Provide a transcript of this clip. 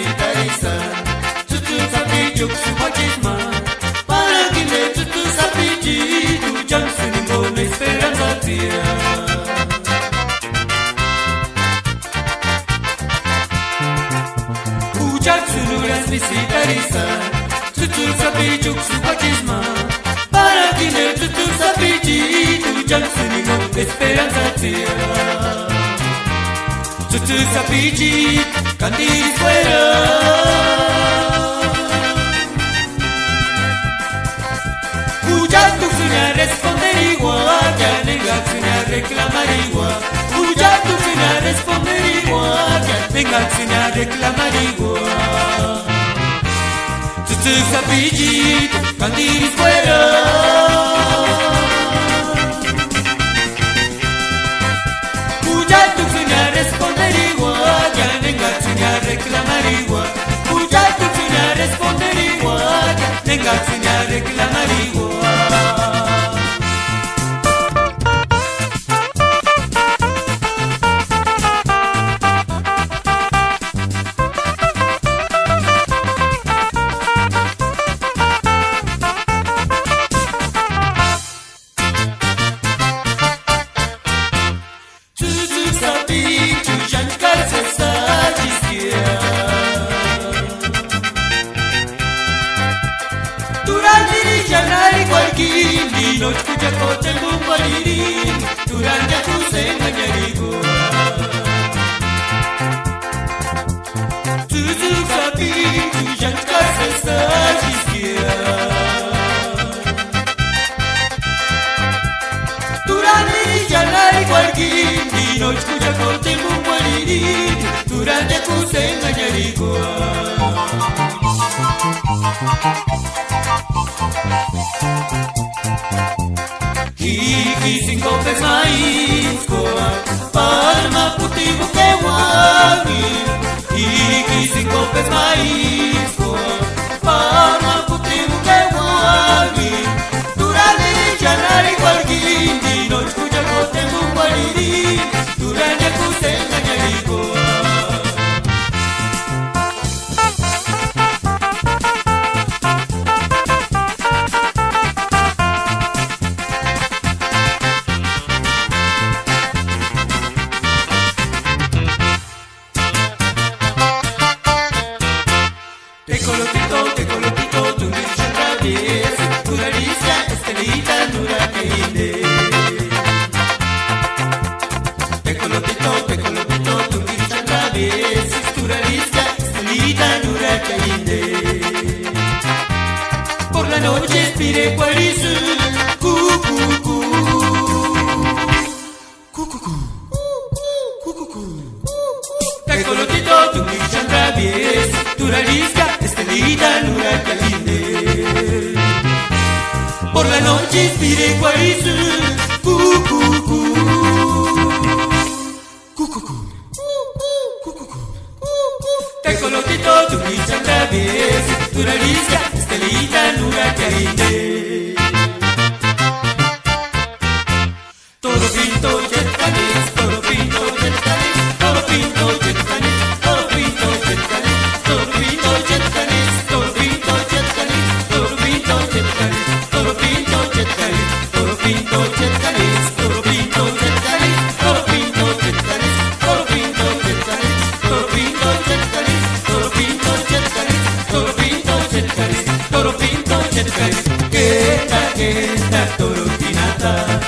visitarisa Tutu sapi juk supachisma Para kile tutu sapi jitu Jansu ningona esperanza tia Ujaksuluras visitarisa Tutu sapi juk supachisma Para kile tutu sapi jitu Jansu ningona esperanza tia Tutu sapiji, candiris fuera Uya tu sueña responder igual Ya venga sueña reclamar igual Uya tu sueña responder igual Ya venga sueña reclamar igual Tutu sapiji, candiris fuera responder igual, ya venga a reclamar igual. Uya tu a responder igual, ya venga a reclamar igual. Nino escucha coche el bumbo alirín Durante tu sena ñarigo Tutu sapi tu jankar sesa jiskia Durante janar igualquín Nino escucha coche el bumbo alirín Durante tu sena ñarigo Hiki cinco pes maíz palma putibu que guami Hiki cinco pes maíz palma putibu que guami Durante janar igual guindi no escucha cote mumbaliri Durante kusenga ñarigo Te colotito, tu dicho traviesa Tu naricia, estelita, dura que inde Te colotito, tu dicho traviesa Tu naricia, estelita, dura que inde Por la noche espire cuarizu Cu, cu, cu Cu, cu, cu Cu, cu, cu Te colotito, tu dicho traviesa Tu naricia, estelita, luna calinde Por la noche inspire guarizu Cu, cu, cu Cu, cu, cu Cu, cu, cu Te colotito, tu bicha traviesa Tu nariz, estelita, luna calinde Todo pinto, jet canis Todo pinto, jet canis Todo pinto, jet canis Todo pinto, jet canis Todo pinto, jet canis Todo pinto, jet canis Todo pinto, jet canis Todo pinto, jet canis Todo pinto, jet canis Todo pinto, jet canis Todo pinto, jet canis Todo pinto, jet canis Todo pinto, jet canis Todo pinto, jet canis Todo pinto, jet canis Todo pinto, jet canis Queta, toro tinata